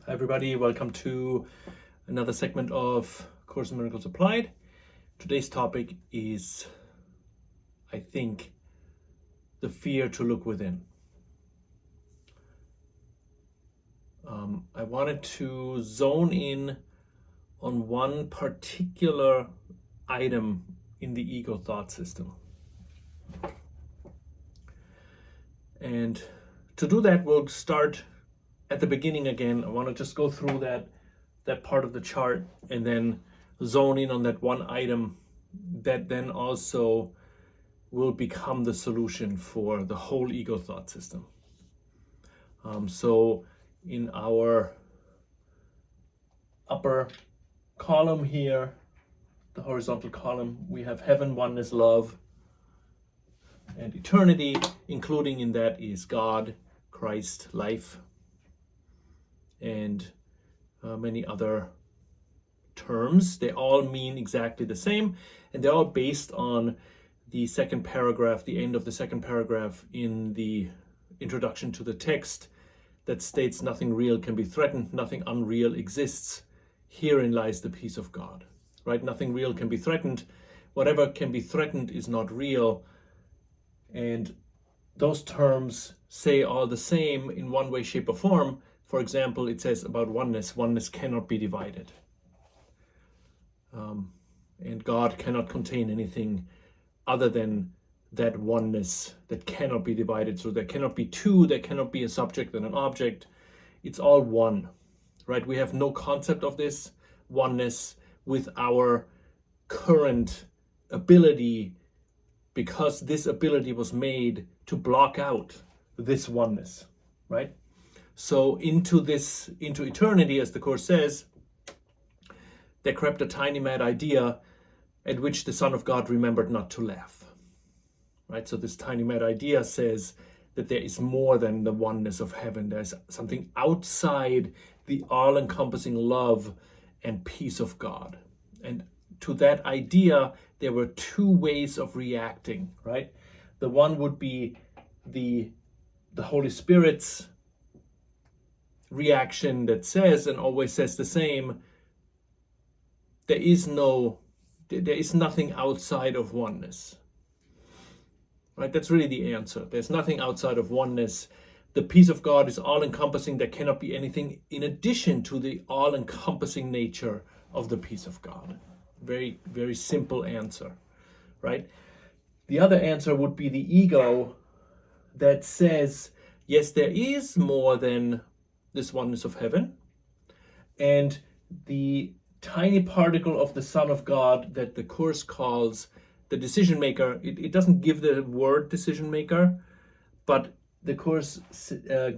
Hi everybody, welcome to another segment of Course in Miracles Applied. Today's topic is, I think, the fear to look within. I wanted to zone in on one particular item in the ego thought system. And to do that, we'll start at the beginning again. I want to just go through that part of the chart and then zone in on that one item that then also will become the solution for the whole ego thought system. So in our upper column here, the horizontal column, we have heaven, oneness, love, and eternity. Including in that is God, Christ, life, and many other terms. They all mean exactly the same, and they're all based on the second paragraph, the end of the second paragraph in the introduction to the text that states nothing real can be threatened, nothing unreal exists. Herein lies the peace of God, right? Nothing real can be threatened. Whatever can be threatened is not real. And those terms say all the same in one way, shape, or form. For example, it says about oneness cannot be divided. And God cannot contain anything other than that oneness that cannot be divided. So there cannot be two, there cannot be a subject and an object. It's all one, right? We have no concept of this oneness with our current ability, because this ability was made to block out this oneness, right? So into eternity, as the Course says, there crept a tiny mad idea at which the Son of God remembered not to laugh. Right? So this tiny mad idea says that there is more than the oneness of heaven. There's something outside the all-encompassing love and peace of God. And to that idea, there were two ways of reacting, right? The one would be the Holy Spirit's reaction that says, and always says the same, there is nothing outside of oneness. Right? That's really the answer. There's nothing outside of oneness. The peace of God is all-encompassing. There cannot be anything in addition to the all-encompassing nature of the peace of God. Very, very simple answer, right? The other answer would be the ego that says, yes, there is more than this oneness of heaven, and the tiny particle of the Son of God that the Course calls the decision maker. It doesn't give the word decision maker, but the Course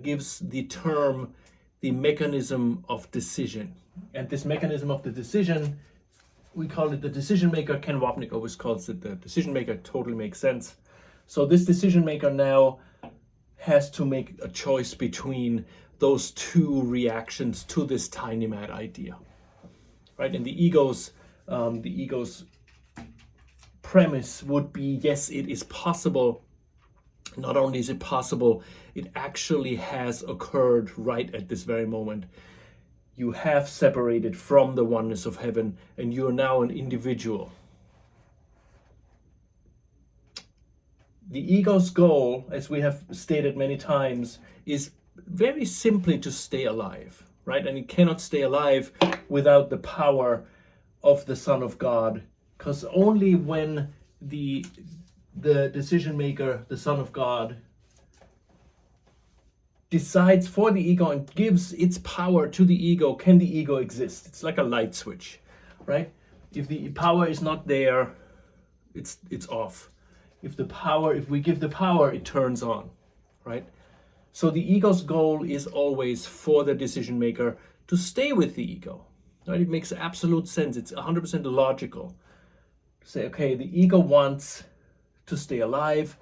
gives the term the mechanism of decision. And this mechanism of the decision, we call it the decision maker. Ken Wapnick always calls it the decision maker. Totally makes sense. So this decision maker now has to make a choice between those two reactions to this tiny mad idea, right? And the ego's premise would be, yes, it is possible. Not only is it possible, it actually has occurred right at this very moment. You have separated from the oneness of heaven, and you are now an individual. The ego's goal, as we have stated many times, is very simply to stay alive, right? And it cannot stay alive without the power of the Son of God, because only when the decision maker, the Son of God, decides for the ego and gives its power to the ego, can the ego exist. It's like a light switch, right? If the power is not there, it's off. If we give the power, it turns on, right? So the ego's goal is always for the decision maker to stay with the ego, right? It makes absolute sense. It's 100% logical. Say, okay, the ego wants to stay alive.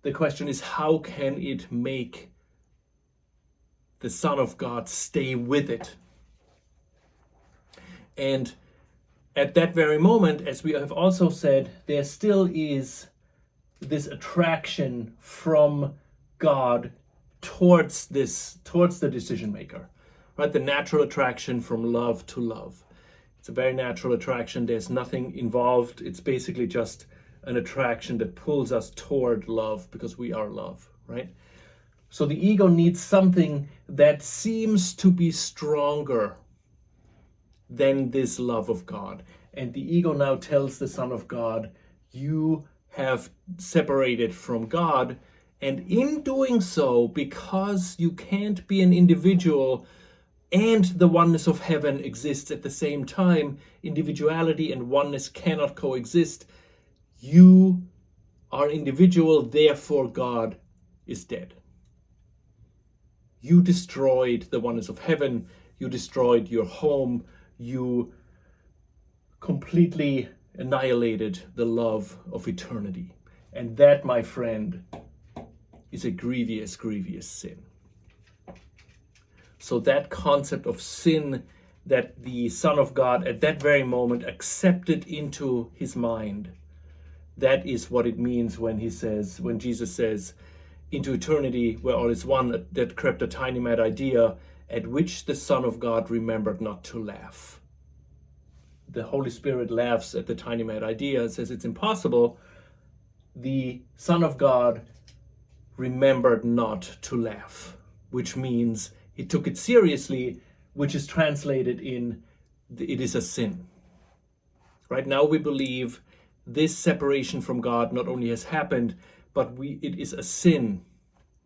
The question is, how can it make the Son of God stay with it? And at that very moment, as we have also said, there still is this attraction from God towards the decision maker, right? The natural attraction from love to love. It's a very natural attraction. There's nothing involved. It's basically just an attraction that pulls us toward love because we are love, right? So the ego needs something that seems to be stronger than this love of God. And the ego now tells the Son of God, you have separated from God. And in doing so, because you can't be an individual and the oneness of heaven exists at the same time, individuality and oneness cannot coexist. You are individual, therefore God is dead. You destroyed the oneness of heaven. You destroyed your home. You completely annihilated the love of eternity. And that, my friend, is a grievous, grievous sin. So that concept of sin that the Son of God at that very moment accepted into his mind, that is what it means when Jesus says, into eternity where all is one, that crept a tiny mad idea at which the Son of God remembered not to laugh. The Holy Spirit laughs at the tiny mad idea and says it's impossible. The Son of God remembered not to laugh, which means he took it seriously, which is translated in it is a sin. Right now we believe this separation from God not only has happened, but it is a sin,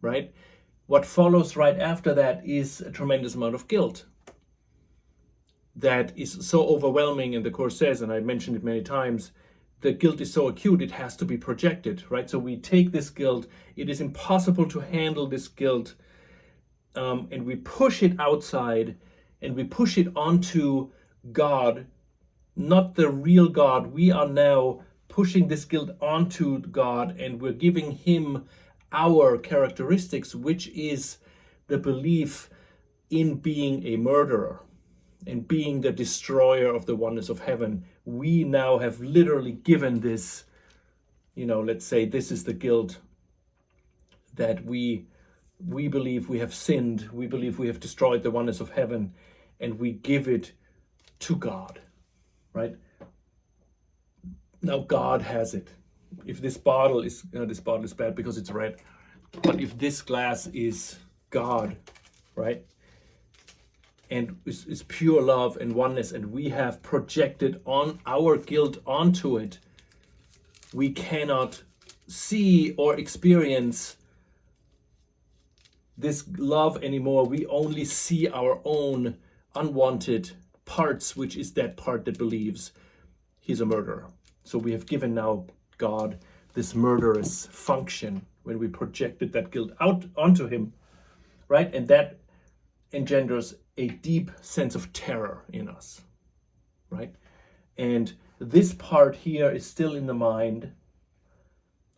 right? What follows right after that is a tremendous amount of guilt that is so overwhelming, and the Course says, and I mentioned it many times, the guilt is so acute it has to be projected, right? So we take this guilt, it is impossible to handle this guilt, and we push it outside, and we push it onto God, not the real God. We are now pushing this guilt onto God, and we're giving him our characteristics, which is the belief in being a murderer and being the destroyer of the oneness of heaven. We now have literally given this, let's say this is the guilt that we believe we have sinned, we believe we have destroyed the oneness of heaven, and we give it to God, right? Now God has it. If this bottle is bad because it's red, but if this glass is God, right? And is pure love and oneness, and we have projected on our guilt onto it, we cannot see or experience this love anymore. We only see our own unwanted parts, which is that part that believes he's a murderer. So we have given now God this murderous function when we projected that guilt out onto him, right? And that engenders a deep sense of terror in us, right? And this part here is still in the mind,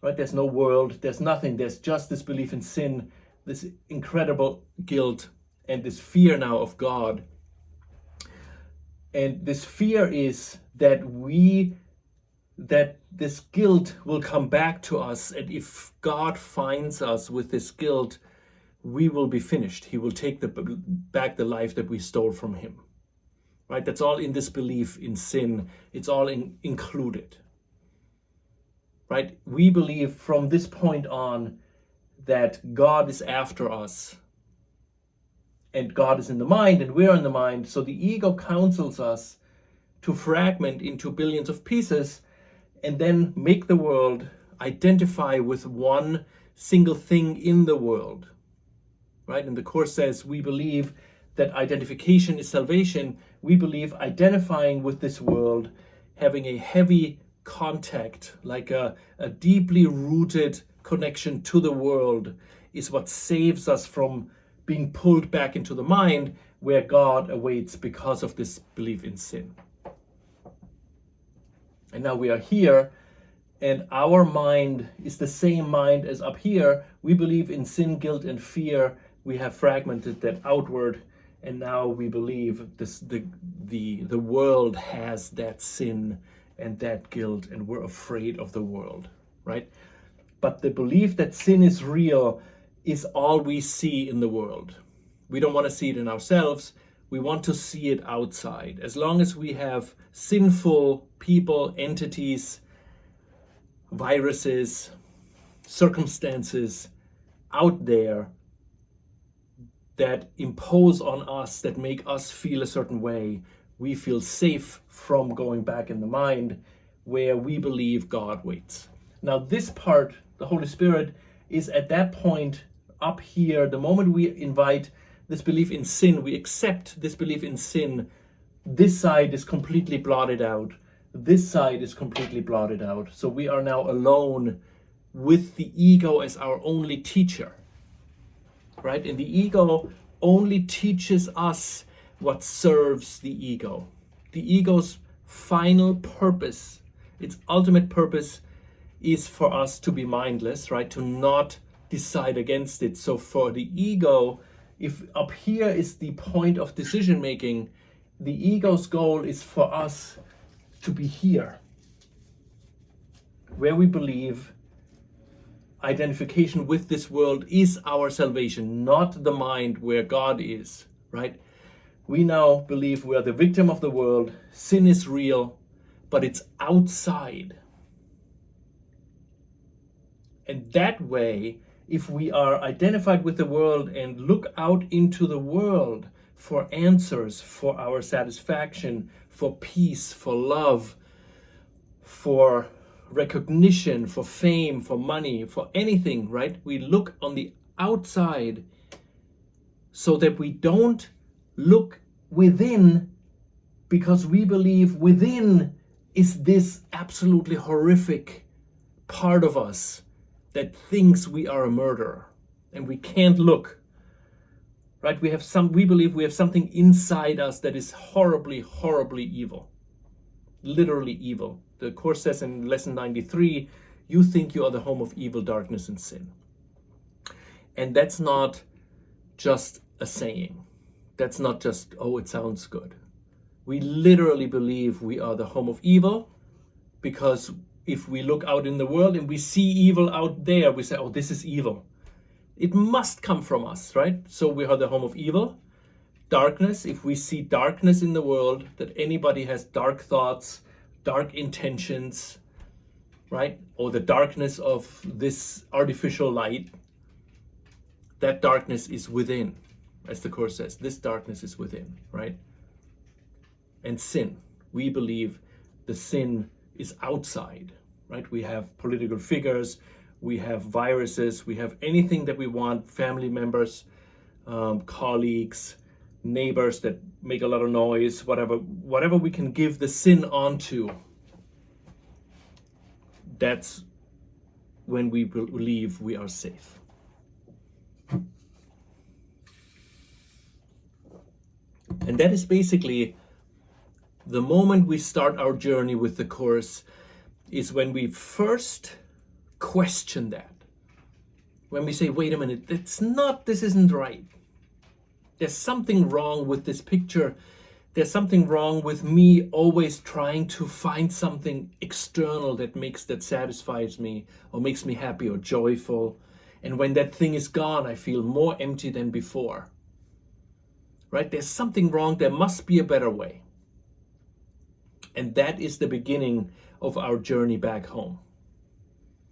right? There's no world, there's nothing, there's just this belief in sin, this incredible guilt, and this fear now of God. And this fear is that this guilt will come back to us, and if God finds us with this guilt, we will be finished. He will take back the life that we stole from him, right? That's all in this belief in sin. It's all included, right? We believe from this point on that God is after us, and God is in the mind, and we're in the mind. So the ego counsels us to fragment into billions of pieces and then make the world identify with one single thing in the world. Right? And the Course says we believe that identification is salvation. We believe identifying with this world, having a heavy contact, like a deeply rooted connection to the world, is what saves us from being pulled back into the mind where God awaits because of this belief in sin. And now we are here, and our mind is the same mind as up here. We believe in sin, guilt, and fear. We have fragmented that outward, and now we believe the world has that sin and that guilt, and we're afraid of the world, right? But the belief that sin is real is all we see in the world. We don't want to see it in ourselves. We want to see it outside. As long as we have sinful people, entities, viruses, circumstances out there that impose on us, that make us feel a certain way, we feel safe from going back in the mind where we believe God waits. Now this part, the Holy Spirit, is at that point up here. The moment we invite this belief in sin, we accept this belief in sin, this side is completely blotted out. This side is completely blotted out. So we are now alone with the ego as our only teacher, right? And the ego only teaches us what serves the ego. The ego's final purpose, its ultimate purpose, is for us to be mindless, right? To not decide against it. So for the ego, if up here is the point of decision making, the ego's goal is for us to be here, where we believe identification with this world is our salvation, not the mind where God is, right? We now believe we are the victim of the world. Sin is real, but it's outside. And that way, if we are identified with the world and look out into the world for answers, for our satisfaction, for peace, for love, for recognition, for fame, for money, for anything, right? We look on the outside so that we don't look within, because we believe within is this absolutely horrific part of us that thinks we are a murderer, and we can't look, right? We believe we have something inside us that is horribly, horribly evil, literally evil. The Course says in lesson 93, you think you are the home of evil, darkness, and sin. And that's not just a saying. That's not just, oh, it sounds good. We literally believe we are the home of evil, because if we look out in the world and we see evil out there, we say, oh, this is evil. It must come from us, right? So we are the home of evil. Darkness, if we see darkness in the world, that anybody has dark thoughts, dark intentions, right? Or the darkness of this artificial light, that darkness is within, as the Course says. This darkness is within, right? And sin, we believe the sin is outside, right? We have political figures, we have viruses, we have anything that we want, family members, colleagues, neighbors that make a lot of noise, whatever we can give the sin onto, that's when we believe we are safe. And that is basically the moment we start our journey with the Course, is when we first question that. When we say, wait a minute, this isn't right. There's something wrong with this picture. There's something wrong with me always trying to find something external that satisfies me or makes me happy or joyful. And when that thing is gone, I feel more empty than before. Right? There's something wrong. There must be a better way. And that is the beginning of our journey back home.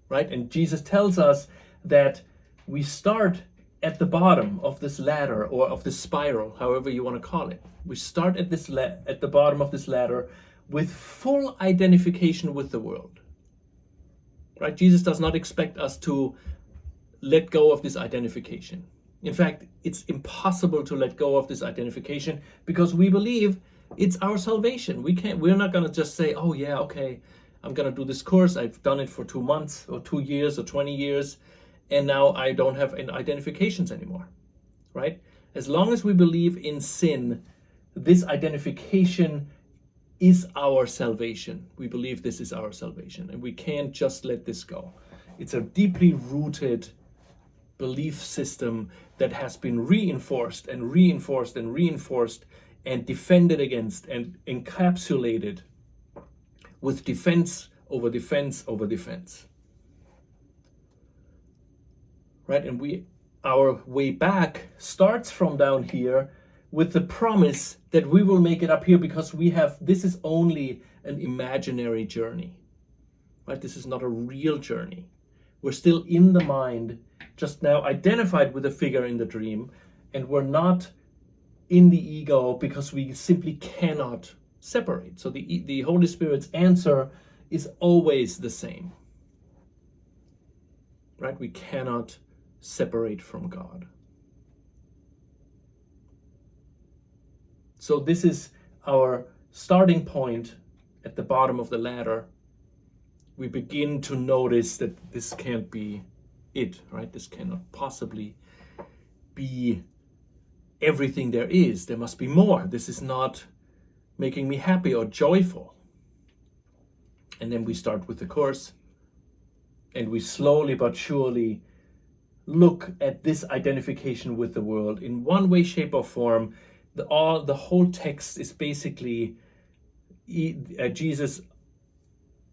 Right? And Jesus tells us that we start at the bottom of this ladder, or of this spiral, however you want to call it. We start at the bottom of this ladder with full identification with the world. Right? Jesus does not expect us to let go of this identification. In fact, it's impossible to let go of this identification, because we believe it's our salvation. We're not going to just say, oh yeah, okay, I'm going to do this course. I've done it for 2 months or 2 years or 20 years. And now I don't have any identifications anymore, right? As long as we believe in sin, this identification is our salvation. We believe this is our salvation, and we can't just let this go. It's a deeply rooted belief system that has been reinforced and reinforced and reinforced and defended against and encapsulated with defense over defense over defense. Right? And we our way back starts from down here with the promise that we will make it up here, because this is only an imaginary journey, right? This is not a real journey. We're still in the mind, just now identified with a figure in the dream, and we're not in the ego because we simply cannot separate. So the Holy Spirit's answer is always the same, right? We cannot separate from God. So this is our starting point at the bottom of the ladder. We begin to notice that this can't be it, right? This cannot possibly be everything there is. There must be more. This is not making me happy or joyful. And then we start with the Course, and we slowly but surely look at this identification with the world in one way, shape, or form. The whole text is basically Jesus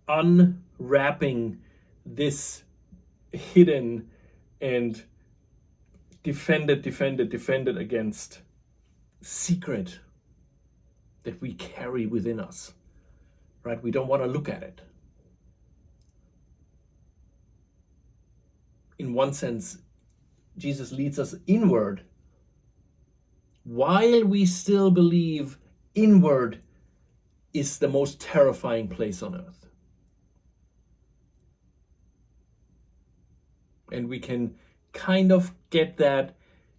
unwrapping this hidden and defended against secret that we carry within us, right? We don't want to look at it. In one sense, Jesus leads us inward while we still believe inward is the most terrifying place on earth. And we can kind of get that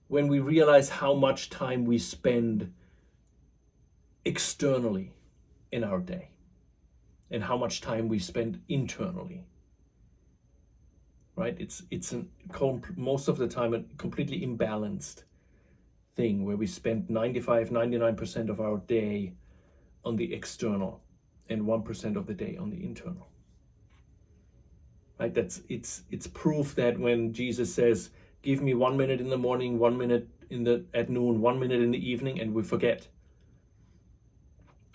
when we realize how much time we spend externally in our day and how much time we spend internally. Right? It's most of the time a completely imbalanced thing where we spend 99% of our day on the external and 1% of the day on the internal. Right? It's proof that when Jesus says, "Give me 1 minute in the morning, 1 minute at noon, 1 minute in the evening," and we forget.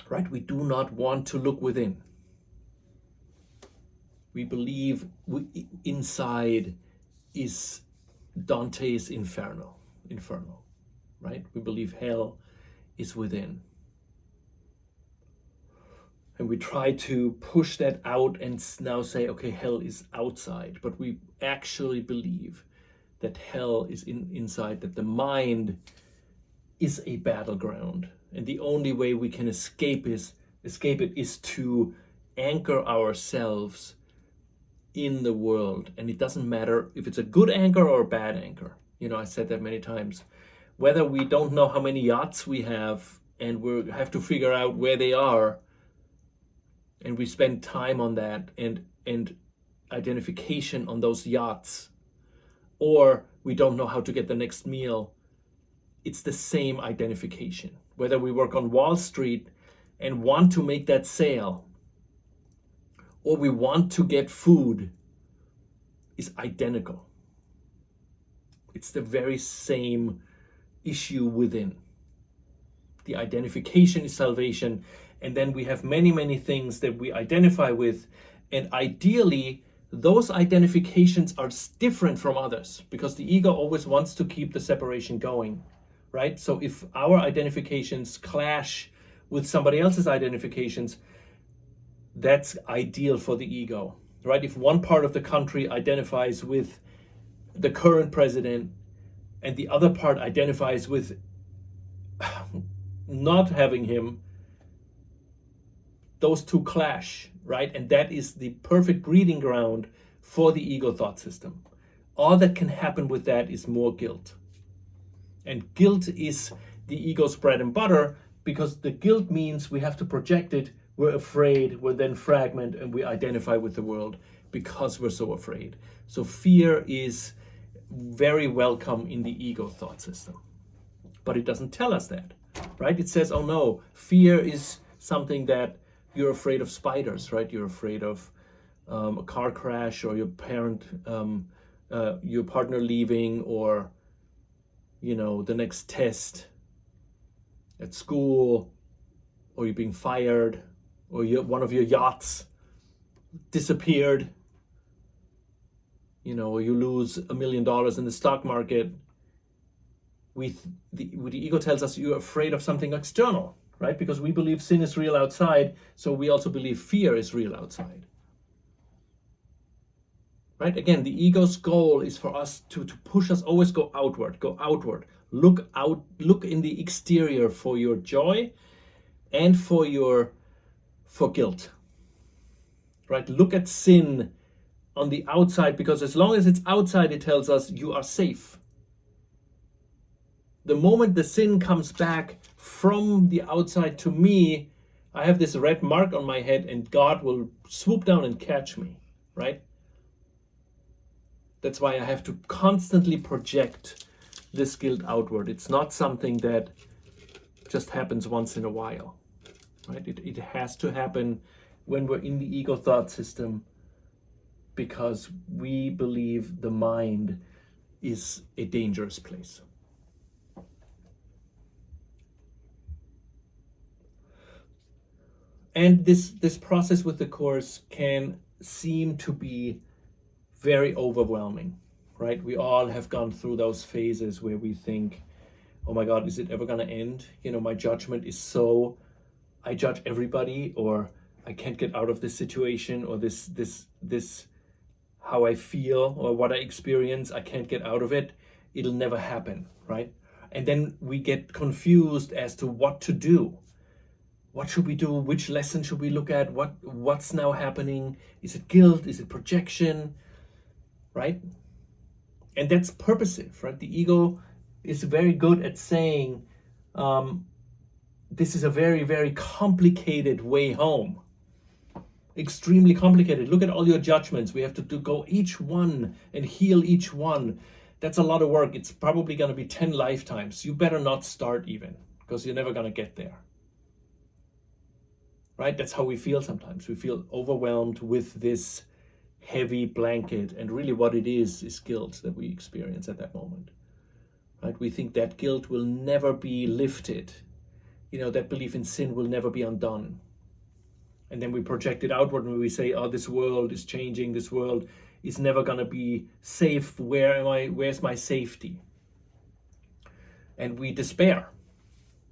Right? We do not want to look within. We believe inside is Dante's Inferno, right? We believe hell is within. And we try to push that out and now say, okay, hell is outside. But we actually believe that hell is inside, that the mind is a battleground. And the only way we can escape it is to anchor ourselves in the world. And it doesn't matter if it's a good anchor or a bad anchor. You know, I said that many times. Whether we don't know how many yachts we have and we have to figure out where they are, and we spend time on that and identification on those yachts, or we don't know how to get the next meal, it's the same identification. Whether we work on Wall Street and want to make that sale, or we want to get food, is identical. It's the very same issue within. The identification is salvation, and then we have many, many things that we identify with, and ideally, those identifications are different from others, because the ego always wants to keep the separation going, right? So if our identifications clash with somebody else's identifications, that's ideal for the ego, right? If one part of the country identifies with the current president and the other part identifies with not having him, those two clash, right? And that is the perfect breeding ground for the ego thought system. All that can happen with that is more guilt. And guilt is the ego's bread and butter, because the guilt means we have to project it. We're afraid, we're then fragment, and we identify with the world because we're so afraid. So fear is very welcome in the ego thought system. But it doesn't tell us that, right? It says, oh no, fear is something that you're afraid of spiders, right? You're afraid of a car crash, or your partner leaving, or, you know, the next test at school, or you're being fired, or one of your yachts disappeared, you know, or you lose $1 million in the stock market. the ego tells us you're afraid of something external, right? Because we believe sin is real outside, so we also believe fear is real outside. Right? Again, the ego's goal is for us to push us always go outward, look out, look in the exterior for your joy and for guilt. Right? Look at sin on the outside, because as long as it's outside, it tells us you are safe. The moment the sin comes back from the outside to me, I have this red mark on my head and God will swoop down and catch me, right? That's why I have to constantly project this guilt outward. It's not something that just happens once in a while, right? It has to happen when we're in the ego thought system, because we believe the mind is a dangerous place. And this process with the Course can seem to be very overwhelming, right? We all have gone through those phases where we think, oh my God, is it ever going to end? You know, my judgment is so, I judge everybody, or I can't get out of this situation, or this how I feel or what I experience, I can't get out of it. It'll never happen, right? And then we get confused as to what to do. What should we do? Which lesson should we look at? What's now happening? Is it guilt? Is it projection? Right? And that's purposive, right? The ego is very good at saying, this is a very, very complicated way home. Extremely complicated. Look at all your judgments. We have to go each one and heal each one. That's a lot of work. It's probably going to be 10 lifetimes. You better not start even, because you're never going to get there. Right? That's how we feel sometimes. We feel overwhelmed with this heavy blanket, and really what it is guilt that we experience at that moment. Right? We think that guilt will never be lifted. You know, that belief in sin will never be undone. And then we project it outward and we say, oh, this world is changing, this world is never going to be safe. Where's my safety? And we despair,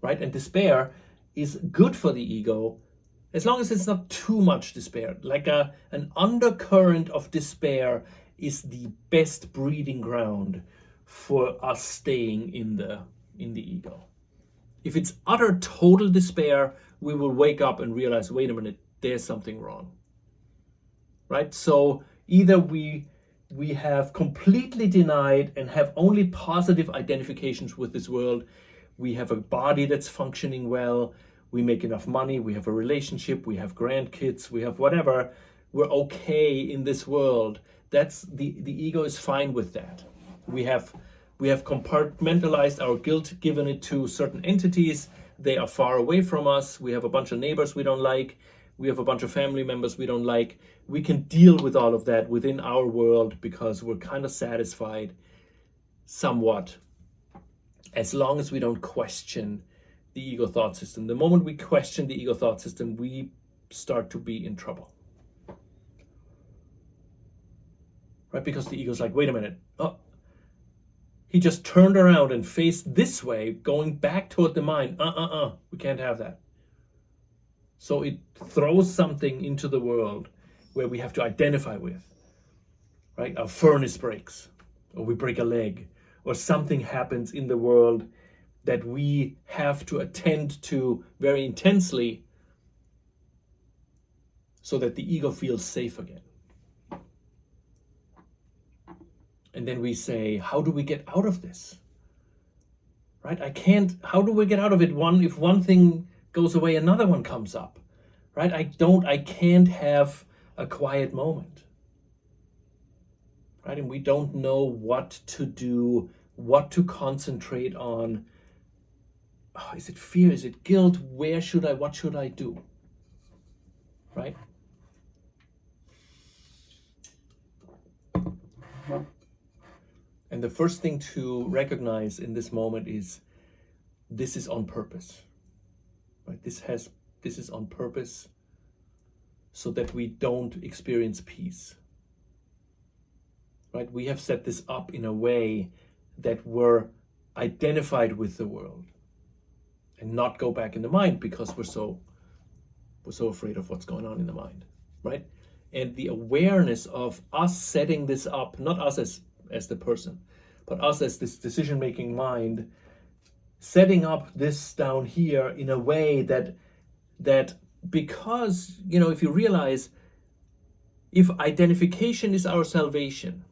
right? And despair is good for the ego, as long as it's not too much despair. Like an undercurrent of despair is the best breeding ground for us staying in the ego. If it's utter total despair, we will wake up and realize, wait a minute, there's something wrong. Right? So either we have completely denied and have only positive identifications with this world. We have a body that's functioning well. We make enough money. We have a relationship. We have grandkids. We have whatever. We're okay in this world. That's the ego is fine with that. We have compartmentalized our guilt, given it to certain entities. They are far away from us. We have a bunch of neighbors we don't like. We have a bunch of family members we don't like. We can deal with all of that within our world because we're kind of satisfied somewhat, as long as we don't question the ego thought system. The moment we question the ego thought system, we start to be in trouble. Right? Because the ego's like, wait a minute. Oh, he just turned around and faced this way, going back toward the mind. We can't have that. So it throws something into the world where we have to identify with, right? Our furnace breaks, or we break a leg, or something happens in the world that we have to attend to very intensely so that the ego feels safe again. And then we say, how do we get out of this? Right? How do we get out of it? If one thing goes away, another one comes up, right? I can't have a quiet moment, right? And we don't know what to do, what to concentrate on. Oh, is it fear? Is it guilt? What should I do? Right? And the first thing to recognize in this moment is this is on purpose. Right? This is on purpose so that we don't experience peace. Right? We have set this up in a way that we're identified with the world and not go back in the mind because we're so afraid of what's going on in the mind, right? And the awareness of us setting this up, not us as the person, but us as this decision-making mind, setting up this down here in a way that because, if you realize, if identification is our salvation,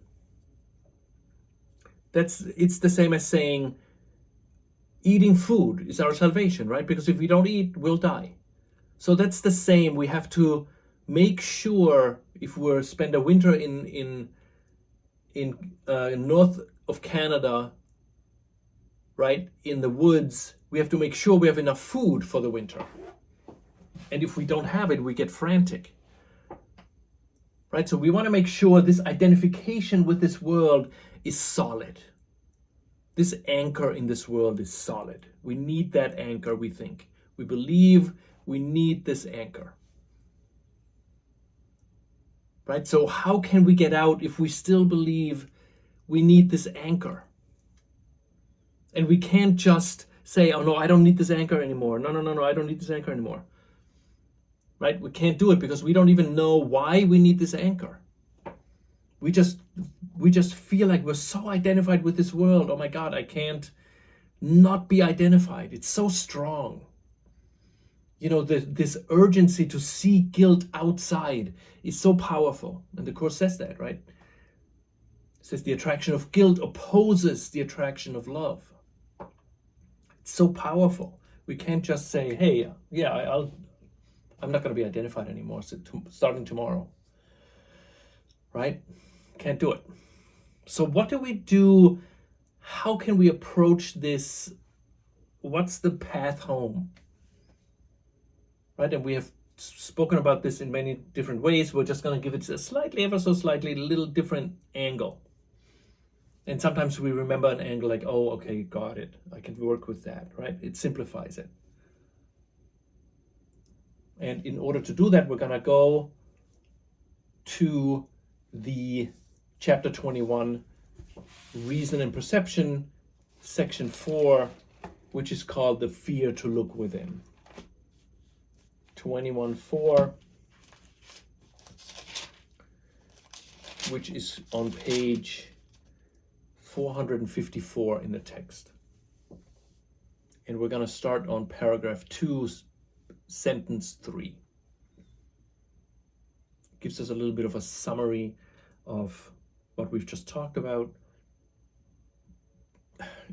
it's the same as saying eating food is our salvation, right? Because if we don't eat, we'll die. So that's the same. We have to make sure, if we spend a winter in north of Canada, right, in the woods, we have to make sure we have enough food for the winter. And if we don't have it, we get frantic. Right? So we want to make sure this identification with this world is solid. This anchor in this world is solid. We need that anchor, we think. We believe we need this anchor. Right? So how can we get out if we still believe we need this anchor? And we can't just say, oh no, I don't need this anchor anymore. No, I don't need this anchor anymore. Right? We can't do it because we don't even know why we need this anchor. We just feel like we're so identified with this world. Oh my God, I can't not be identified. It's so strong. This urgency to see guilt outside is so powerful. And the Course says that, right? It says the attraction of guilt opposes the attraction of love. It's so powerful. We can't just say, hey, yeah, I'm not going to be identified anymore starting tomorrow. Right? Can't do it. So what do we do? How can we approach this? What's the path home? Right? And we have spoken about this in many different ways. We're just going to give it a ever so slightly little different angle. And sometimes we remember an angle like, oh, okay, got it. I can work with that, right? It simplifies it. And in order to do that, we're going to go to the chapter 21, Reason and Perception, section 4, which is called the fear to look within. 21:4, which is on page 454 in the text. And we're going to start on paragraph 2, sentence 3. Gives us a little bit of a summary of what we've just talked about.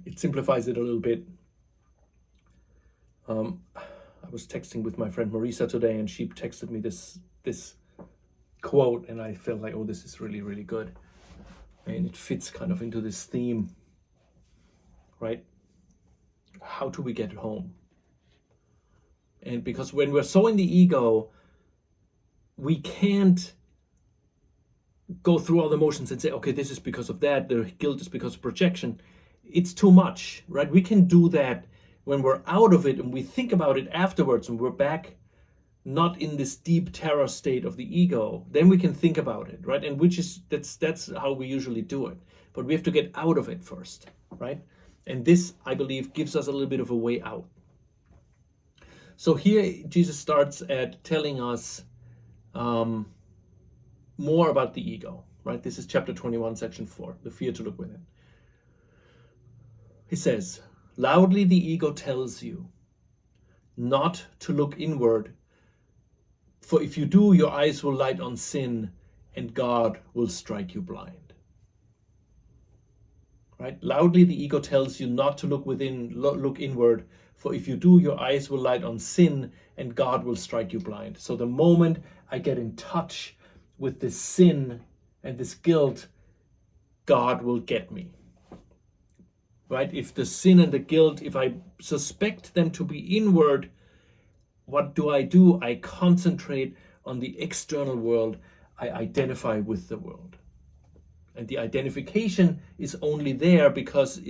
It simplifies it a little bit. I was texting with my friend Marisa today, and she texted me this quote, and I felt like, oh, this is really, really good. And it fits kind of into this theme, right? How do we get home? And because when we're so in the ego, we can't go through all the motions and say, okay, this is because of that, the guilt is because of projection. It's too much, right? We can do that when we're out of it and we think about it afterwards and we're back not in this deep terror state of the ego. Then we can think about it, right? And that's how we usually do it. But we have to get out of it first, right? And this, I believe, gives us a little bit of a way out. So here Jesus starts at telling us more about the ego, right? This is chapter 21, section 4, the fear to look within. He says, loudly the ego tells you not to look inward, for if you do, your eyes will light on sin and God will strike you blind. Right? Loudly the ego tells you not to look look inward, for if you do, your eyes will light on sin and God will strike you blind. So the moment I get in touch with this sin and this guilt, God will get me. Right? If the sin and the guilt, if I suspect them to be inward, what do? I concentrate on the external world. I identify with the world. And the identification is only there because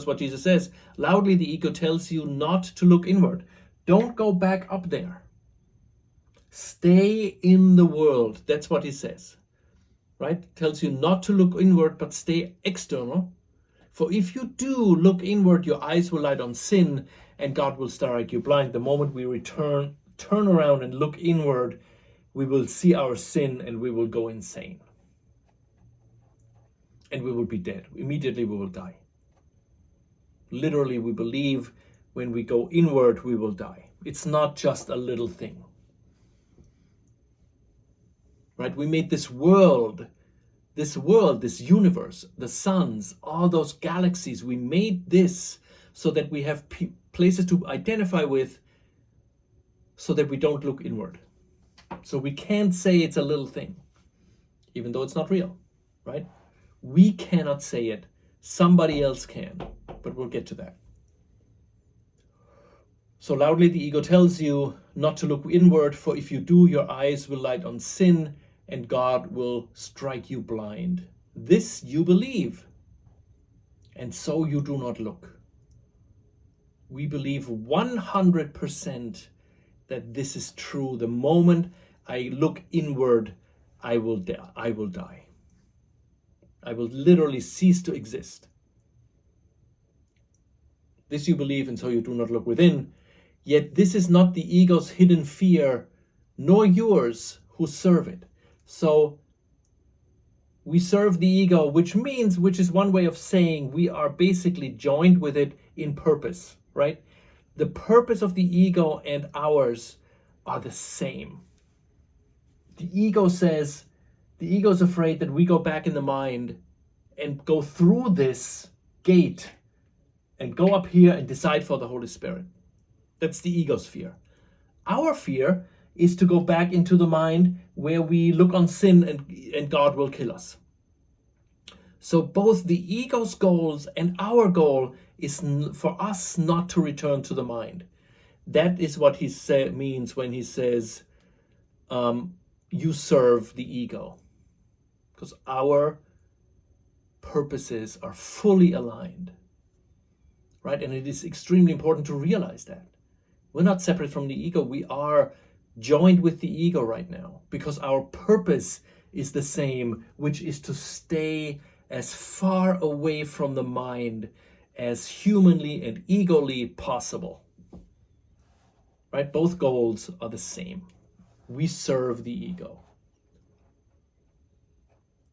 what Jesus says, loudly the ego tells you not to look inward. Don't go back up there. Stay in the world. That's what he says. Right? Tells you not to look inward, but stay external. For if you do look inward, your eyes will light on sin, and God will strike you blind. The moment we turn around and look inward, we will see our sin and we will go insane. And we will be dead. Immediately we will die. Literally, we believe when we go inward, we will die. It's not just a little thing. Right? We made this world, this universe, the suns, all those galaxies, we made this so that we have places to identify with, so that we don't look inward. So we can't say it's a little thing, even though it's not real, right? We cannot say it. Somebody else can, but we'll get to that. So loudly the ego tells you not to look inward, for if you do, your eyes will light on sin, and God will strike you blind. This you believe, and so you do not look. We believe 100% that this is true. The moment I look inward, I will die. I will literally cease to exist. This you believe, and so you do not look within. Yet this is not the ego's hidden fear, nor yours who serve it. So we serve the ego, which is one way of saying we are basically joined with it in purpose, right? The purpose of the ego and ours are the same. The ego is afraid that we go back in the mind and go through this gate and go up here and decide for the Holy Spirit. That's the ego's fear. Our fear is to go back into the mind where we look on sin and God will kill us. So both the ego's goals and our goal is for us not to return to the mind. That is what he means when he says, you serve the ego. Because our purposes are fully aligned. Right? And it is extremely important to realize that. We're not separate from the ego. We are joined with the ego right now because our purpose is the same, which is to stay as far away from the mind as humanly and egally possible. Right? Both goals are the same. We serve the ego.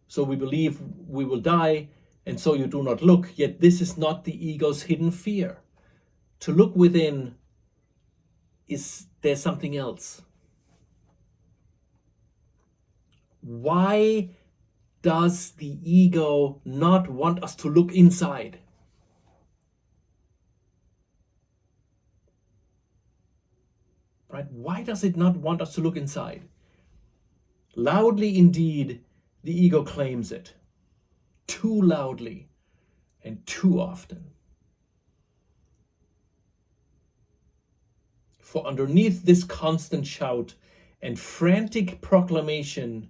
So we believe we will die, and so you do not look, yet this is not the ego's hidden fear. To look within is there's something else. Why does the ego not want us to look inside? Right? Why does it not want us to look inside? Loudly indeed, the ego claims it. Too loudly and too often. For underneath this constant shout and frantic proclamation,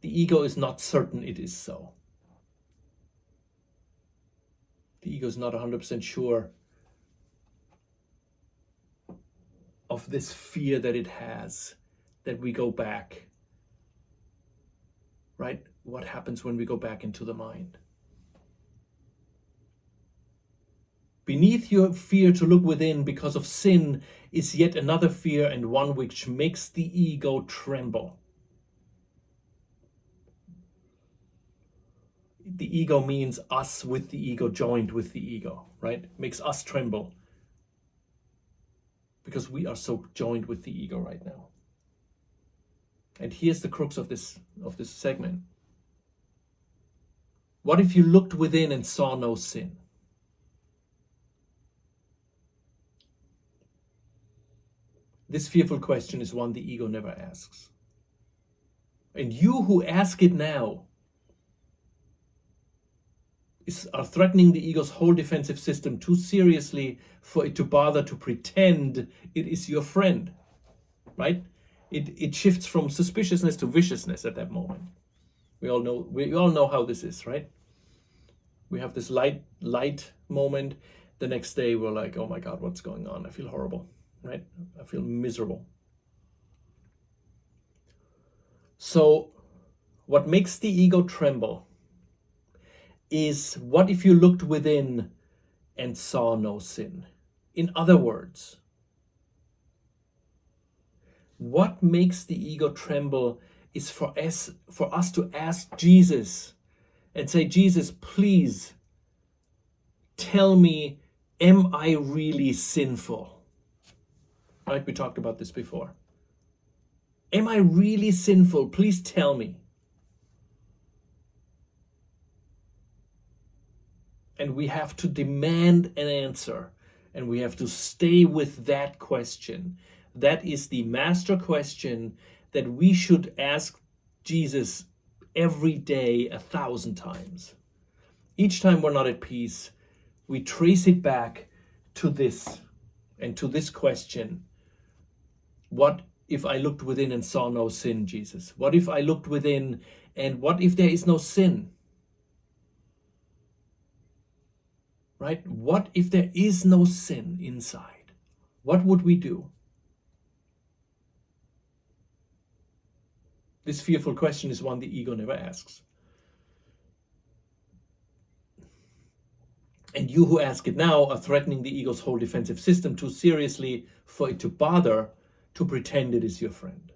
the ego is not certain it is so. The ego is not 100% sure of this fear that it has, that we go back. Right? What happens when we go back into the mind? Beneath your fear to look within because of sin is yet another fear, and one which makes the ego tremble. The ego means us with the ego, joined with the ego, right? Makes us tremble because we are so joined with the ego right now. And here's the crux of this segment. What if you looked within and saw no sin? This fearful question is one the ego never asks. And you who ask it now are threatening the ego's whole defensive system too seriously for it to bother to pretend it is your friend, right? It shifts from suspiciousness to viciousness at that moment. We all know how this is, right? We have this light moment. The next day we're like, oh my God, what's going on? I feel horrible, right? I feel miserable. So what makes the ego tremble is, what if you looked within and saw no sin? In other words, what makes the ego tremble is for us to ask Jesus and say, Jesus, please tell me, am I really sinful? Right? We talked about this before. Am I really sinful? Please tell me. And we have to demand an answer, and we have to stay with that question. That is the master question that we should ask Jesus every day 1,000 times. Each time we're not at peace, we trace it back to this and to this question. What if I looked within and saw no sin, Jesus? What if I looked within, and what if there is no sin? Right? What if there is no sin inside? What would we do? This fearful question is one the ego never asks. And you who ask it now are threatening the ego's whole defensive system too seriously for it to bother to pretend it is your friend.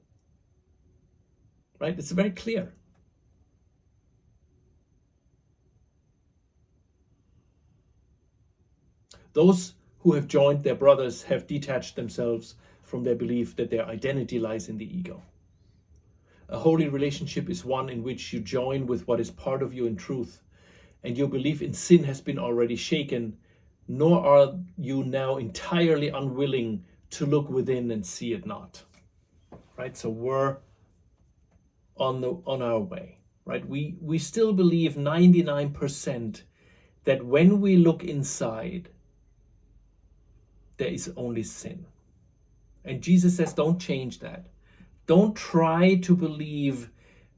Right? It's very clear. Those who have joined their brothers have detached themselves from their belief that their identity lies in the ego. A holy relationship is one in which you join with what is part of you in truth, and your belief in sin has been already shaken, nor are you now entirely unwilling to look within and see it not. Right? So we're on our way. Right? We still believe 99% that when we look inside, there is only sin. And Jesus says, don't change that. Don't try to believe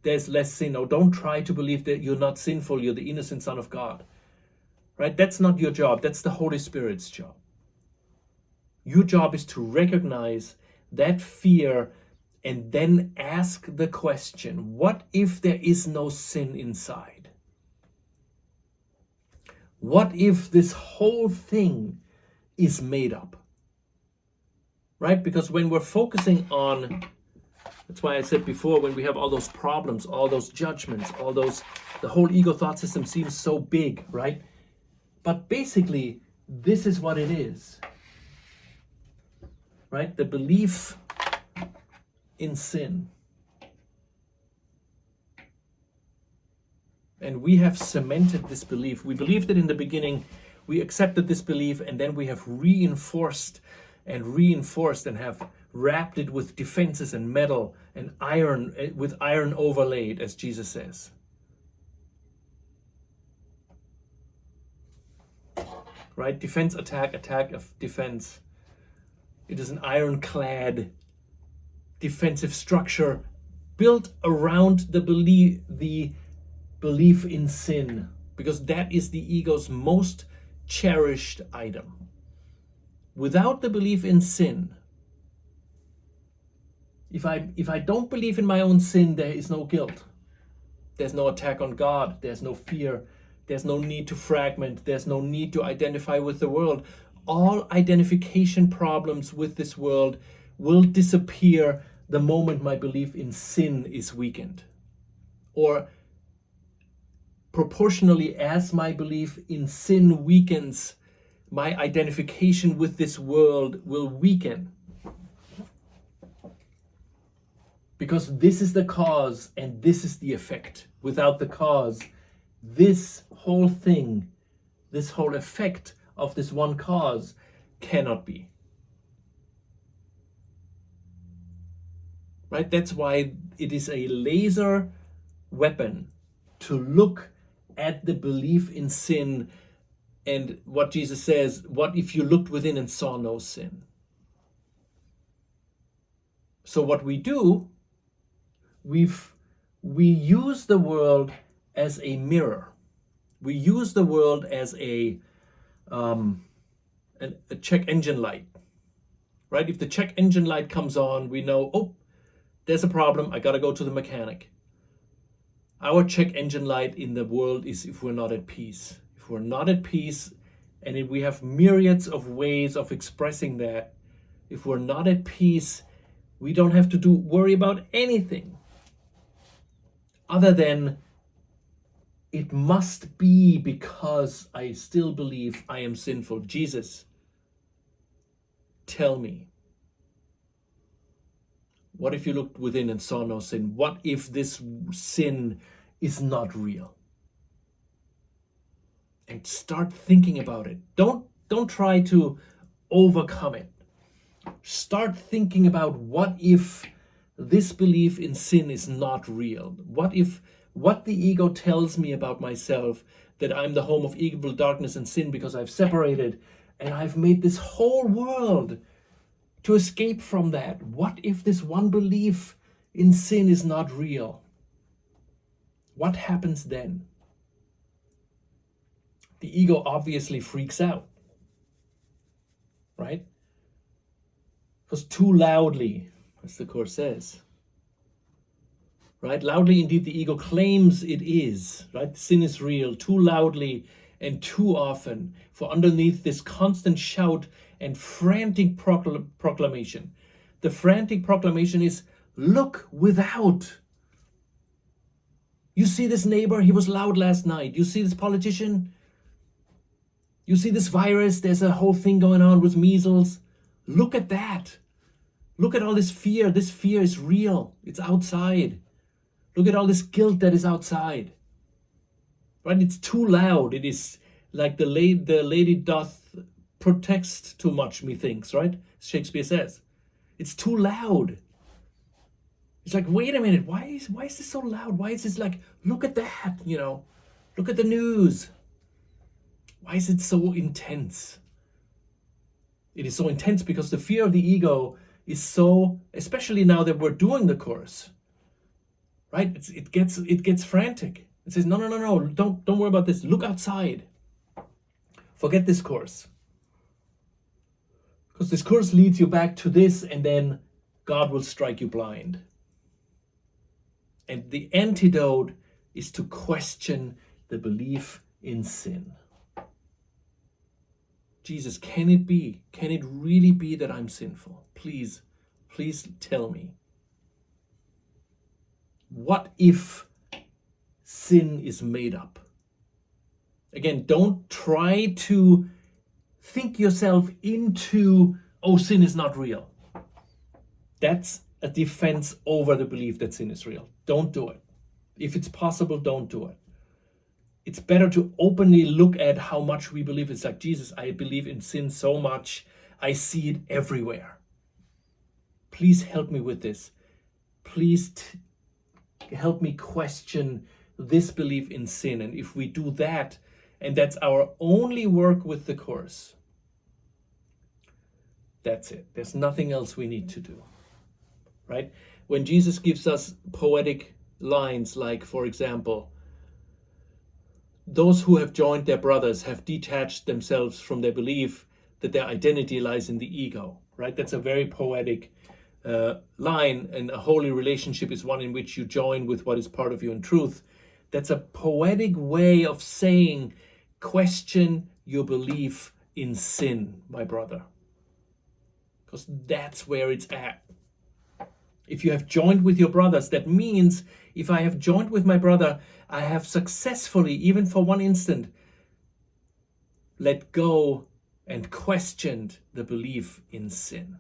there's less sin, or don't try to believe that you're not sinful, you're the innocent Son of God. Right? That's not your job. That's the Holy Spirit's job. Your job is to recognize that fear and then ask the question, what if there is no sin inside? What if this whole thing is made up? Right? Because when we're focusing on, that's why I said before, when we have all those problems, all those judgments, the whole ego thought system seems so big, right? But basically, this is what it is. Right? The belief in sin. And we have cemented this belief. We believed it in the beginning. We accepted this belief, and then we have reinforced and have wrapped it with defenses and metal and iron, with iron overlaid, as Jesus says. Right? Defense, attack, attack of defense. It is an ironclad defensive structure built around the belief in sin, because that is the ego's most cherished item. Without the belief in sin, if I don't believe in my own sin, there is no guilt. There's no attack on God. There's no fear. There's no need to fragment. There's no need to identify with the world. All identification problems with this world will disappear the moment my belief in sin is weakened. Or proportionally, as my belief in sin weakens, my identification with this world will weaken. Because this is the cause and this is the effect. Without the cause, this whole thing, this whole effect of this one cause cannot be. Right? That's why it is a laser weapon to look at the belief in sin, and what Jesus says, what if you looked within and saw no sin? So what we do, we use the world as a mirror. We use the world as a check engine light. Right? If the check engine light comes on, we know, oh, there's a problem, I gotta go to the mechanic. Our check engine light in the world is if we're not at peace. If we're not at peace, and if we have myriads of ways of expressing that, if we're not at peace, we don't have to worry about anything other than it must be because I still believe I am sinful. Jesus, tell me, what if you looked within and saw no sin? What if this sin is not real? And start thinking about it. Don't try to overcome it. Start thinking about what if this belief in sin is not real? What if what the ego tells me about myself, that I'm the home of evil, darkness, and sin because I've separated and I've made this whole world to escape from that? What if this one belief in sin is not real? What happens then? The ego obviously freaks out, right? Because too loudly, as the Course says, right? Loudly indeed the ego claims it is, right? Sin is real, too loudly and too often. For underneath this constant shout and frantic proclamation, the frantic proclamation is, look without. You see this neighbor, he was loud last night. You see this politician? You see this virus, there's a whole thing going on with measles. Look at that. Look at all this fear. This fear is real. It's outside. Look at all this guilt that is outside. Right? It's too loud. It is like the lady doth protest too much, methinks, right? Shakespeare says. It's too loud. It's like, wait a minute, why is this so loud? Why is this like, look at that, look at the news. Why is it so intense? It is so intense because the fear of the ego is so, especially now that we're doing the Course, right? It gets frantic. It says, no, don't worry about this. Look outside. Forget this Course. Because this Course leads you back to this, and then God will strike you blind. And the antidote is to question the belief in sin. Jesus, can it really be that I'm sinful? Please tell me. What if sin is made up? Again, don't try to think yourself into, oh, sin is not real. That's a defense over the belief that sin is real. Don't do it. If it's possible, don't do it. It's better to openly look at how much we believe. It's like, Jesus, I believe in sin so much. I see it everywhere. Please help me with this. Please help me question this belief in sin. And if we do that, and that's our only work with the Course, that's it. There's nothing else we need to do, right? When Jesus gives us poetic lines like, for example, those who have joined their brothers have detached themselves from their belief that their identity lies in the ego, right? That's a very poetic line, and a holy relationship is one in which you join with what is part of you in truth. That's a poetic way of saying, question your belief in sin, my brother. Because that's where it's at. If you have joined with your brothers, that means if I have joined with my brother, I have successfully, even for one instant, let go and questioned the belief in sin.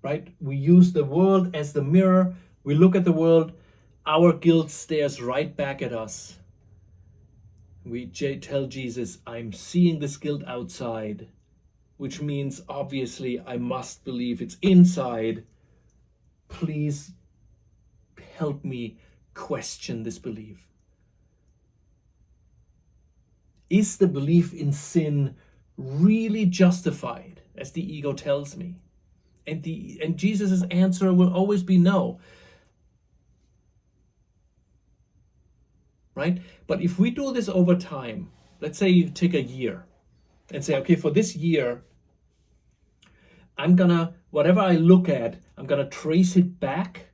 Right? We use the world as the mirror. We look at the world. Our guilt stares right back at us. We tell Jesus, I'm seeing this guilt outside, which means obviously I must believe it's inside. Please help me question this belief. Is the belief in sin really justified, as the ego tells me? And Jesus' answer will always be no. Right? But if we do this over time, let's say you take a year and say, okay, for this year, I'm gonna Whatever I look at, I'm going to trace it back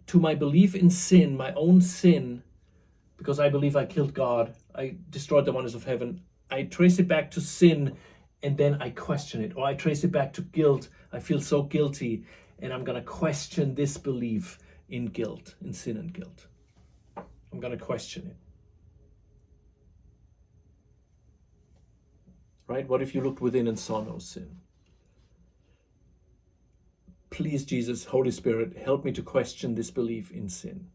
to my belief in sin, my own sin, because I believe I killed God. I destroyed the wonders of heaven. I trace it back to sin, and then I question it. Or I trace it back to guilt. I feel so guilty, and I'm going to question this belief in guilt, in sin and guilt. I'm going to question it. Right? What if you looked within and saw no sin? Please, Jesus, Holy Spirit, help me to question this belief in sin.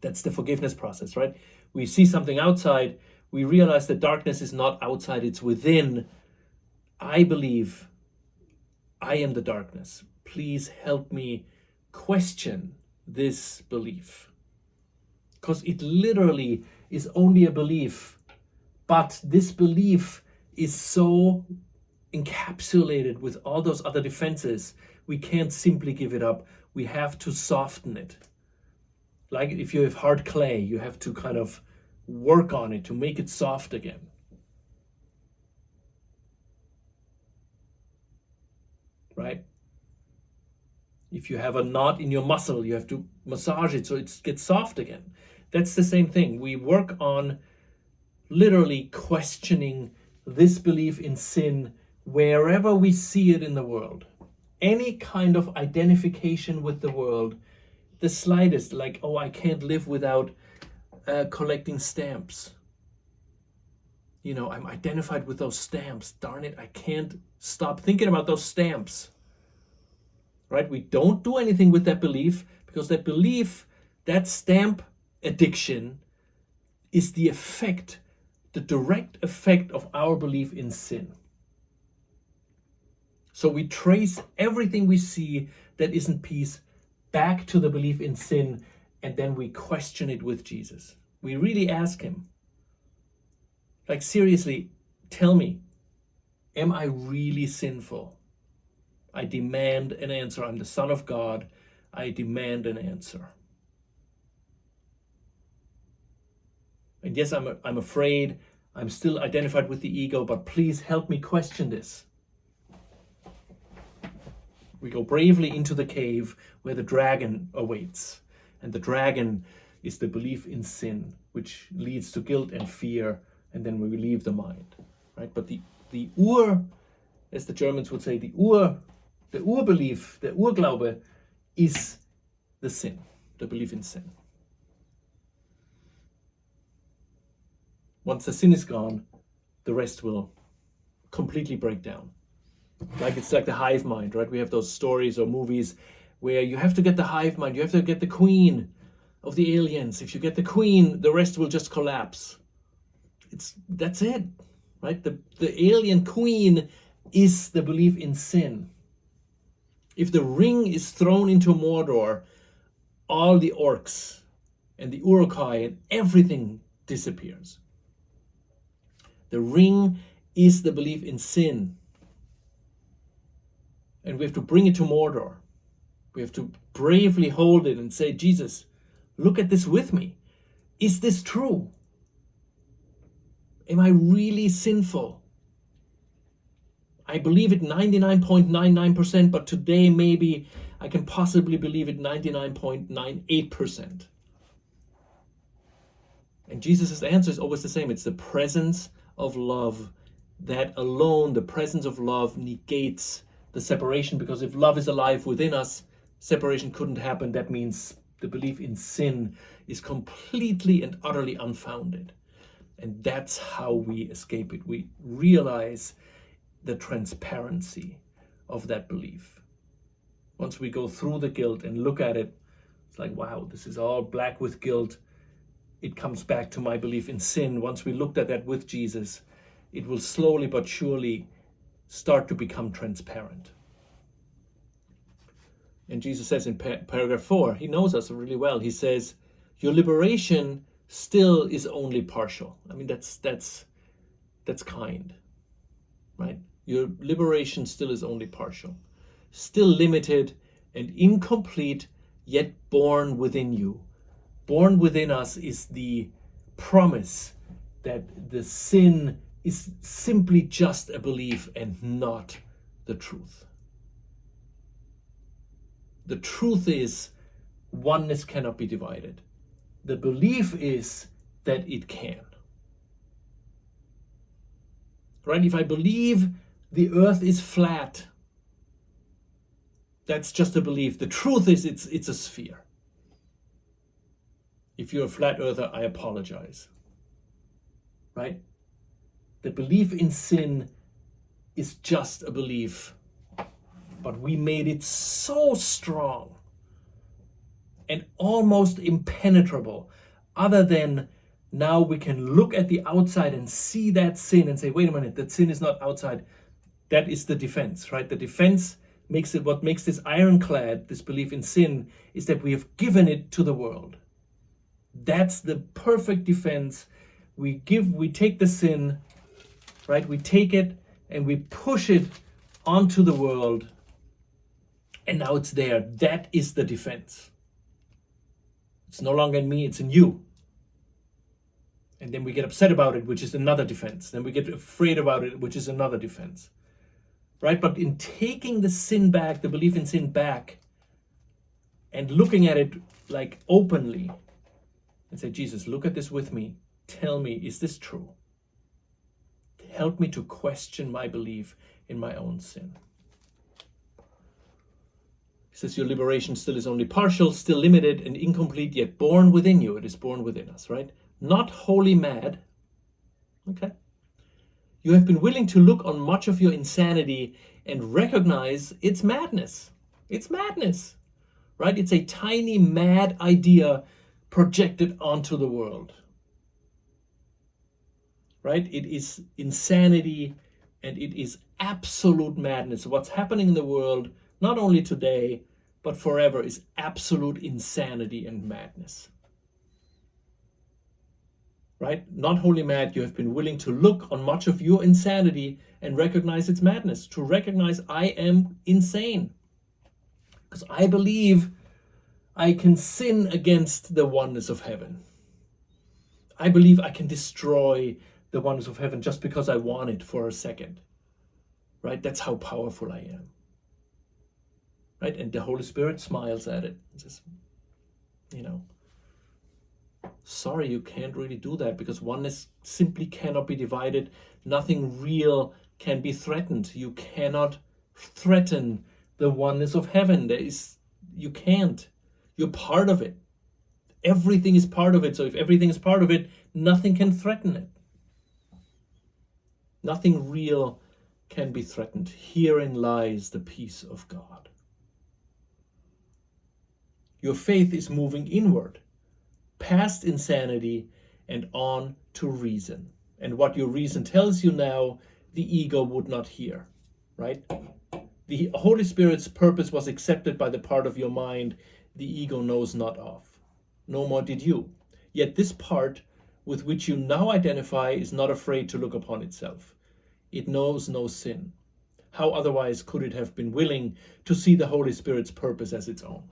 That's the forgiveness process, right? We see something outside. We realize that darkness is not outside, it's within. I believe I am the darkness. Please help me question this belief. Because it literally is only a belief. But this belief is so encapsulated with all those other defenses, we can't simply give it up. We have to soften it. Like if you have hard clay, you have to kind of work on it to make it soft again. Right? If you have a knot in your muscle, you have to massage it so it gets soft again. That's the same thing. We work on literally questioning this belief in sin wherever we see it in the world. Any kind of identification with the world, the slightest, like, oh, I can't live without collecting stamps. You know, I'm identified with those stamps. Darn it, I can't stop thinking about those stamps. Right? We don't do anything with that belief because that belief, that stamp addiction, is the effect, the direct effect of our belief in sin. So we trace everything we see that isn't peace back to the belief in sin, and then we question it with Jesus. We really ask him, like, seriously, tell me, am I really sinful? I demand an answer. I'm the Son of God. I demand an answer. And yes, I'm afraid. I'm still identified with the ego, but please help me question this. We go bravely into the cave where the dragon awaits. And the dragon is the belief in sin, which leads to guilt and fear, and then we leave the mind. Right? But the Ur, as the Germans would say, the Urbelief, the Urglaube, is the sin, the belief in sin. Once the sin is gone, the rest will completely break down. Like it's like the hive mind, right? We have those stories or movies where you have to get the hive mind, you have to get the queen of the aliens. If you get the queen, the rest will just collapse. That's it, right? The alien queen is the belief in sin. If the ring is thrown into Mordor, all the orcs and the Uruk-hai and everything disappears. The ring is the belief in sin. And we have to bring it to Mordor. We have to bravely hold it and say, Jesus, look at this with me. Is this true? Am I really sinful? I believe it 99.99%, but today maybe I can possibly believe it 99.98%. And Jesus' answer is always the same. It's the presence of love. That alone, the presence of love, negates the separation, because if love is alive within us, separation couldn't happen. That means the belief in sin is completely and utterly unfounded. And that's how we escape it. We realize the transparency of that belief. Once we go through the guilt and look at it, it's like, wow, this is all black with guilt. It comes back to my belief in sin. Once we looked at that with Jesus, it will slowly but surely start to become transparent. And Jesus says in paragraph 4, he knows us really well. He says, your liberation still is only partial. I mean, that's kind, right? Your liberation still is only partial, still limited and incomplete, yet born within you. Born within us is the promise that the sin is simply just a belief and not the truth. The truth is oneness cannot be divided. The belief is that it can. Right? If I believe the earth is flat, that's just a belief. The truth is it's a sphere. If you're a flat earther, I apologize. Right? The belief in sin is just a belief, but we made it so strong and almost impenetrable, other than now we can look at the outside and see that sin and say, wait a minute, that sin is not outside. That is the defense, right? The defense makes it, what makes this ironclad, this belief in sin, is that we have given it to the world. That's the perfect defense. We take the sin, right? We take it and we push it onto the world, and now it's there. That is the defense. It's no longer in me, it's in you. And then we get upset about it, which is another defense. Then we get afraid about it, which is another defense. Right? But in taking the sin back, the belief in sin back, and looking at it like openly, and say, Jesus, look at this with me. Tell me, is this true? Help me to question my belief in my own sin. He says, your liberation still is only partial, still limited and incomplete, yet born within you. It is born within us, right? Not wholly mad. Okay. You have been willing to look on much of your insanity and recognize its madness. It's madness, right? It's a tiny mad idea projected onto the world, right? It is insanity and it is absolute madness. What's happening in the world, not only today, but forever, is absolute insanity and madness. Right? Not wholly mad, you have been willing to look on much of your insanity and recognize its madness, to recognize I am insane. Because I believe I can sin against the oneness of heaven. I believe I can destroy the oneness of heaven just because I want it for a second. Right? That's how powerful I am. Right? And the Holy Spirit smiles at it and says, sorry, you can't really do that, because oneness simply cannot be divided. Nothing real can be threatened. You cannot threaten the oneness of heaven. You can't. You're part of it. Everything is part of it. So if everything is part of it, nothing can threaten it. Nothing real can be threatened. Herein lies the peace of God. Your faith is moving inward, past insanity and on to reason. And what your reason tells you now, the ego would not hear, right? The Holy Spirit's purpose was accepted by the part of your mind the ego knows not of. No more did you. Yet this part with which you now identify is not afraid to look upon itself. It knows no sin. How otherwise could it have been willing to see the Holy Spirit's purpose as its own?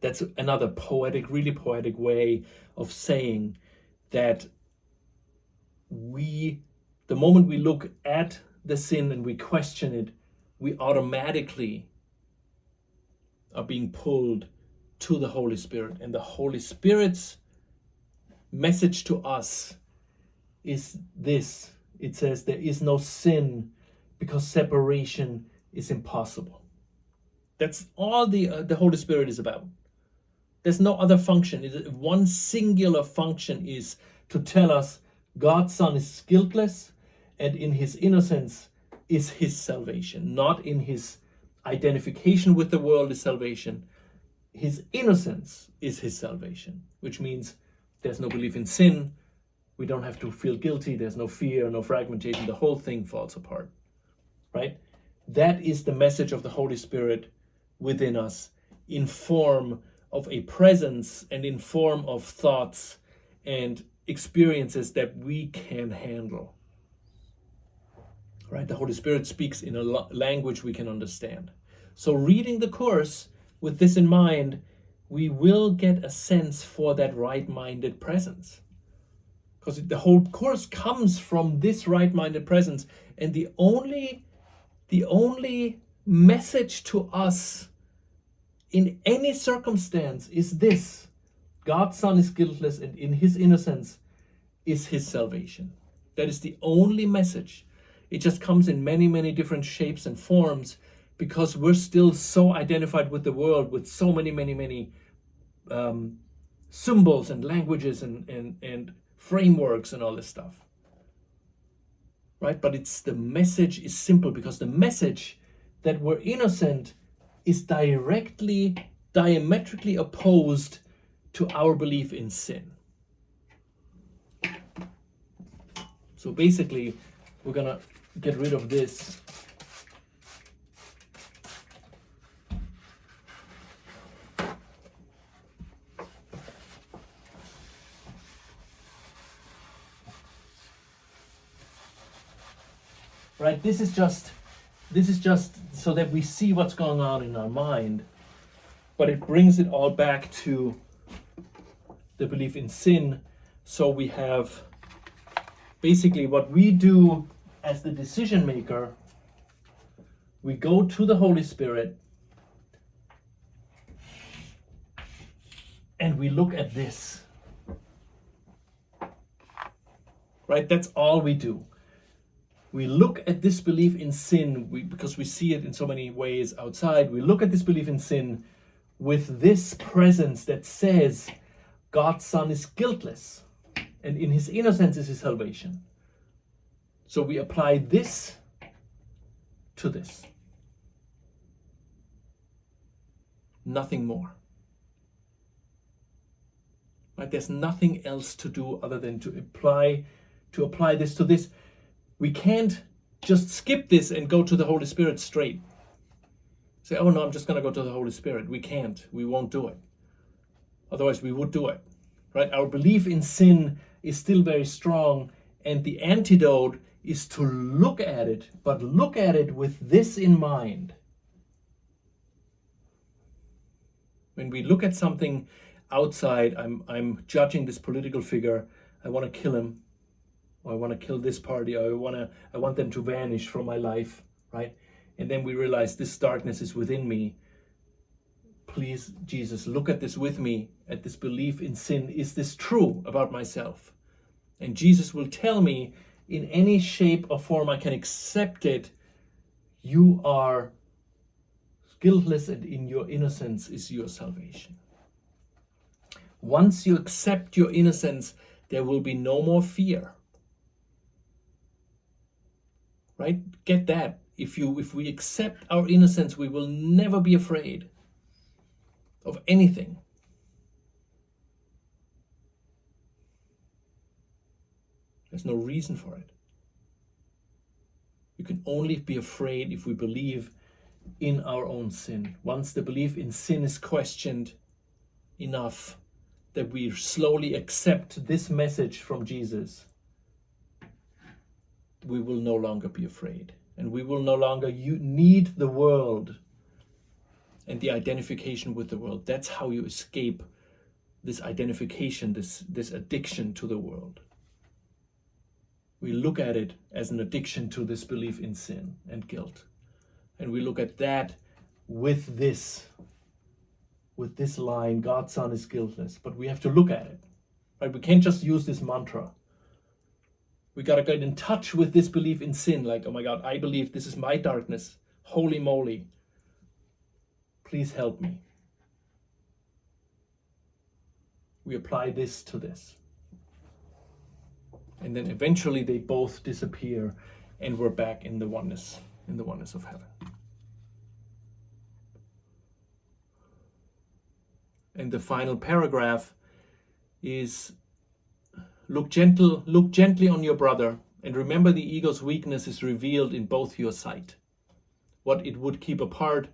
That's another poetic, really poetic way of saying that the moment we look at the sin and we question it, we automatically are being pulled to the Holy Spirit. And the Holy Spirit's message to us is this. It says there is no sin because separation is impossible. That's all the Holy Spirit is about. There's no other function. One singular function is to tell us God's Son is guiltless, and in his innocence is his salvation. Not in his identification with the world is salvation. His innocence is his salvation, which means there's no belief in sin. We don't have to feel guilty. There's no fear, no fragmentation. The whole thing falls apart, right? That is the message of the Holy Spirit within us, in form of a presence and in form of thoughts and experiences that we can handle. Right? The Holy Spirit speaks in a language we can understand. So reading the course with this in mind, we will get a sense for that right-minded presence. Because the whole course comes from this right-minded presence. And the only message to us in any circumstance is this: God's Son is guiltless, and in his innocence is his salvation. That is the only message. It just comes in many, many different shapes and forms because we're still so identified with the world, with so many, many, many symbols and languages and frameworks and all this stuff. Right? But the message is simple, because the message that we're innocent is diametrically opposed to our belief in sin. So basically, we're gonna get rid of this. Right? This is just so that we see what's going on in our mind, but it brings it all back to the belief in sin. So we have basically what we do as the decision maker. We go to the Holy Spirit and we look at this. Right? That's all we do. We look at this belief in sin, because we see it in so many ways outside. We look at this belief in sin with this presence that says God's Son is guiltless, and in his innocence is his salvation. So we apply this to this. Nothing more. Right? There's nothing else to do other than to apply this to this. We can't just skip this and go to the Holy Spirit straight. Say, oh no, I'm just going to go to the Holy Spirit. We can't. We won't do it. Otherwise, we would do it. Right? Our belief in sin is still very strong, and the antidote is to look at it, but look at it with this in mind. When we look at something outside, I'm judging this political figure. I want to kill him. Or I want to kill this party, or I want them to vanish from my life, right? And then we realize this darkness is within me. Please, Jesus, look at this with me, at this belief in sin. Is this true about myself? And Jesus will tell me in any shape or form I can accept it. You are guiltless, and in your innocence is your salvation. Once you accept your innocence, there will be no more fear. Right? Get that. If we accept our innocence, we will never be afraid of anything. There's no reason for it. You can only be afraid if we believe in our own sin. Once the belief in sin is questioned enough that we slowly accept this message from Jesus, we will no longer be afraid, and we will no longer need the world and the identification with the world. That's how you escape this identification, this addiction to the world. We look at it as an addiction to this belief in sin and guilt, and we look at that with this line, God's Son is guiltless. But we have to look at it, right? We can't just use this mantra. We got to get in touch with this belief in sin, like, oh my God, I believe this is my darkness. Holy moly. Please help me. We apply this to this. And then eventually they both disappear, and we're back in the oneness of heaven. And the final paragraph is, look gently on your brother, and remember the ego's weakness is revealed in both your sight. What it would keep apart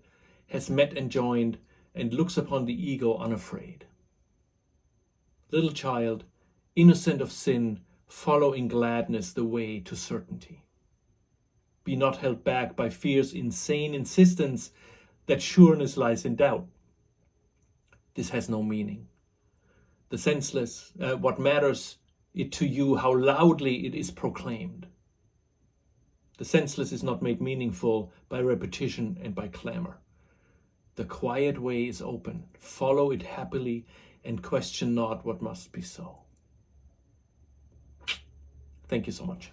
has met and joined, and looks upon the ego unafraid. Little child, innocent of sin, follow in gladness the way to certainty. Be not held back by fear's insane insistence that sureness lies in doubt. This has no meaning. The senseless, what matters it to you how loudly it is proclaimed. The senseless is not made meaningful by repetition and by clamor. The quiet way is open. Follow it happily and question not what must be so. Thank you so much.